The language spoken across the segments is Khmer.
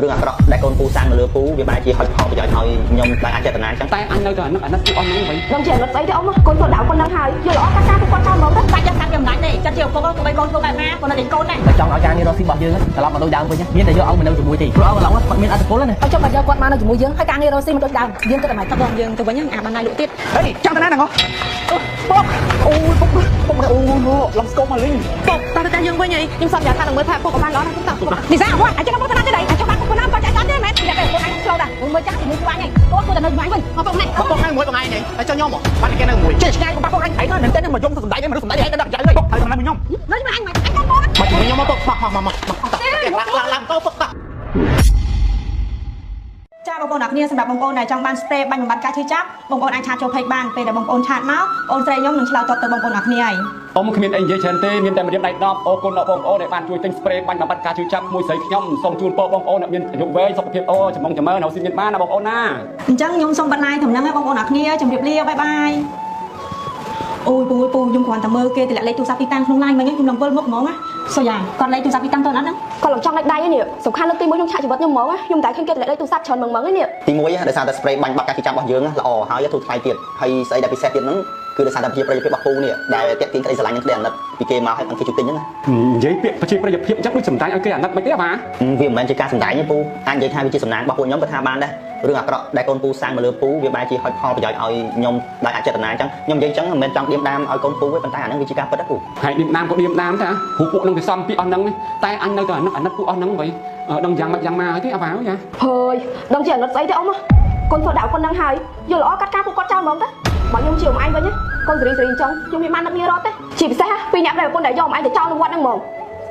រឿងអាក្រក់ដែលកូនពូសាំងនៅលើពូវាបែរជាហុចផលប្រយោជន៍ឲ្យខ្ញុំដោយអចេតនាអញ្ចឹងតែអញនៅតែអាណិតពូអស់ហ្នឹងវិញដឹងជាអាណិតស្អីទេអ៊ំកូនធ្វើដៅប៉ុណ្ណឹងហើយយល់ល្អកាត់ការពួកគាត់ចោលហ្មងទៅបាច់ចាំកាត់វាមិនដាច់ទេចិត្តជាឪពុកក៏បីកូនធ្វើបែបណាគាត់នៅតែកូនដែរតែចង់ឲ្យការងាររកស៊ីរបស់យើងត្រឡប់មកដូចដើមវិញមានតែយកឲ្យមកនៅជាមួយទេព្រោះឲ្យកន្លងគាត់មានអត្តពលណាឲ្យចុះមកយកគាត់មកនៅជាមួយយើងហើយការងាររកស៊ីមិនដូចដើមយើងគិតតែមិនទឹកយើងទៅវិញអាបានណាលក់ទៀតហេចាំតាណាហ្នឹងពុកអូយពុកអូឡំស្គមមកលេងពុកតែយើងវិញអីខ្ញុំសន្យាថានឹងមើលថាពុកក៏បានល្អណាស់ទៅនេះសាគាត់អាចចាំពុកទៅណាទៅដែរអាចចាំបាត់ពុកណាគាត់ចាច់អត់ទេមែនតែពុកឯងឆ្លោដែរមើលចាស់ជាមួយខ្លួនឯងគាត់ទៅនៅជាមួយវិញមកពុកនេះពុកឯងមួយបងឯងហើយចុះខ្ញុំមកបាត់គេនៅមួយចេះឆ្ងាយបាត់ពុកឯងហើយនឹងតែមកយំទៅសំដែងមនុស្សសំដែងឯងដាក់ចៅហើយពុកហើយសំដែងខ្ញុំនៅជាមួយអញមកអញចាំពុកមកជាមួយខ្ញុំមកពុកឡើងទៅពុកតាចាបងប្អូនអ្នកគ្នាសម្រាប់បងប្អូនដែលចង់បាន spray បាញ់បំបត្តិការឈឺចាប់បងប្អូនអាចឆាតចូល page បានពេលដែលបងប្អូនឆាតមកអូនស្រីខ្ញុំនឹងឆ្លើយតបទៅបងប្អូនអ្នកគ្នាហើយអ៊ំគ្មានអីនិយាយច្រើនទេមានតែម្រាមដៃដប់អរគុណដល់បងប្អូនដែលបានជួយទិញ spray បាញ់បំបត្តិការឈឺចាប់មួយស្រីខ្ញុំសូមជូនពរបងប្អូនអ្នកមានអាយុវែងសុខភាពល្អចម្រុងចម្រើននៅស៊ីមានបានណាបងប្អូនណាអញ្ចឹងខ្ញុំសូមបិទ live ត្រឹមហ្នឹងហើយបងប្អូនអ្នកគ្នាជម្រាបលាបាយបាយអូយពូខ្ញុំគ្រាន់តែមើលគេតម្លាក់លេខទូរស័ព្ទទីតាំងក្នុង line មិញខ្ញុំនឹងវិលមុខហ្មងណាសូយ៉ាងគាត់លេខទូរស័ព្ទទីតាំងទៅអត់ហ្នឹងគាត់ឡើងចង់លេខដៃនេះសំខាន់លើកទី1ខ្ញុំឆាក់ជីវិតខ្ញុំហ្មងខ្ញុំតែឃើញគេតម្លាក់លេខទូរស័ព្ទច្រើនហ្មងនេះទី1ដោយសារតែ spray បាញ់បាត់ការឈឺចាប់របស់យើងល្អហើយធូរថ្លៃទៀតហើយស្អីដែលពិសេសទៀតហ្នឹងគឺដោយសារតែប្រជាប្រិយភាពរបស់ពូនេះដែលតាក់ទាញក្តីស្រឡាញ់នឹងក្តីអាណិតពីគេមកឲ្យបានគេជួយទិញហ្នឹងនិយាយពាក្យប្រជាប្រិយភាពអញ្ចឹងដូចសម្ដែងឲ្យគេអាណិតមិនទេបាទវាមិនមែនជាការសម្ដែងទេពូអាចនិយាយថាវាជាសំណាងរបស់ពួកខ្ញុំក៏ថាបានដែររឿងអាក្រក់ដែលកូនពូសាំងមកលើពូវាបែរជាហុចផលប្រយោជន៍ឲ្យខ្ញុំដោយអចេតនាអញ្ចឹងខ្ញុំនិយាយអញ្ចឹងមិនមែនចង់ឌៀមដាមឲ្យកូនពូទេប៉ុន្តែអាហ្នឹងវាជាការពិតទេពូហើយឌៀមដាមក៏ឌៀមដាមតាព្រោះពួកនឹងវាសំពីអស់ហ្នឹងតែអញនៅតែអាណិតពួកអស់ហ្នឹងវិញដឹងយ៉ាងម៉េចយ៉ាងម៉ាហើយទេអើបាទយ៉ាហើយដឹងជាអាណិតស្អីទេអ៊ំកូនធ្វើដៅប៉ុណ្ណឹងហើយយល់ល្អកាត់ការពួកគាត់ចោលហ្មងទៅបើខ្ញុំជាអ៊ំឯងវិញកូនសេរីអញ្ចឹងខ្ញុំមានបាននឹកងាររត់ទេជាពិសេសពីអ្នកដែលប្រពន្ធដែលយកអ៊ំឯងទៅចោលនៅវត្តហ្នឹងហ្មង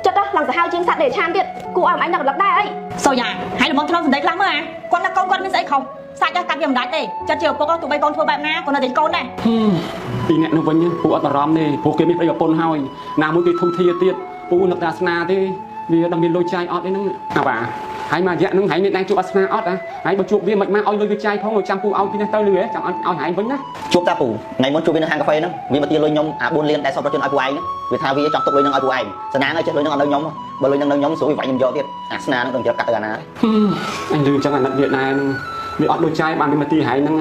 ចិត្តឡើងសាហាវជាងសត្វដេឆានទៀតគូឲ្យអ៊ំឯងនឹករលឹកដែរអីសូយ៉ាហើយល្មមធ្នមសម្ដីខ្លះមើលអាគាត់នឹកកូនគាត់មានស្អីខុសសាច់កាត់វាមិនដាច់ទេចិត្តជាឪពុកទោះបីកូនធ្វើបែបណាក៏នៅតែកូនដែរពីអ្នកនោះវិញពូអត់បារម្ភទេព្រោះគេមានប្រិយប្រពន្ធហើយណាមួយគេធុំធាទៀតពូនឹកតែអាសនាទេវាដឹងមានលុយចាយអត់អីហ្នឹងអាបាទហើយមករយៈហ្នឹងហែងមានដែរជួបអាសនាអត់ហើយបើជួបវាមិនឲ្យលុយវាចាយផងចាំពូឲ្យពីនេះទៅលឺចាំឲ្យហែងវិញណាជួបតាពូថ្ងៃមុនជួបវានៅហាងកាហ្វេហ្នឹងវាមកទាលុយខ្ញុំអា4លានដែលសពរជនឲ្យពូឯងវាថាវាចង់ទុកលុយហ្នឹងឲ្យពូឯងស្នាងឲ្យចេះលុយហ្នឹងឲ្យនៅខ្ញុំបើលុយហ្នឹងនៅខ្ញុំស្រួលវាវាយខ្ញុំយកទៀតអាសនាហ្នឹងต้องយកកាត់ទៅអាណាអញលឺអញ្ចឹងអាណិតវាដែរវាអត់លុយចាយបានវាមកទីហែងហ្នឹង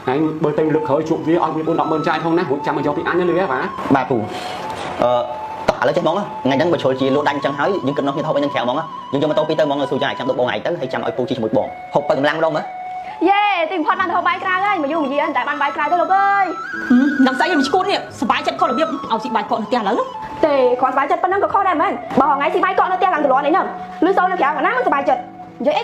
ហែងបើទៅលើកក្រោយជួបវាឲ្យវា4 10ម៉ឺនចាយផងណារួចចាំមកយកពីអញលឺហ៎បាទពូឥឡូវចេះបងថ្ងៃហ្នឹងបើជ្រុលជាលក់ដាច់អញ្ចឹងហើយយើងគិតនោះគ្នាហូបអីនឹងក្រៅហ្មងយើងយកម៉ូតូពីរទៅហ្មងឲ្យស៊ូចាយចាំទុកបងឯងទៅហើយចាំឲ្យពូជិះជាមួយបងហូបបើកម្លាំងម្ដងមើលយេទីបំផុតបានទៅហូបបាយក្រៅហើយមកយូរមកយាតែបានបាយក្រៅទៅលោកអើយដល់ស្អីមិនឈួតនេះសុបាយចិត្តខុសរបៀបឲ្យស៊ីបាយកកនៅផ្ទះឥឡូវទេគ្រាន់សុបាយចិត្តប៉ុណ្ណឹងក៏ខុសដែរមែនបើថ្ងៃស៊ីបាយកកនៅផ្ទះឡើងទលាន់អីហ្នឹងលឺសូរនៅក្រៅណាមិនសុបាយចិត្តនិយាយអី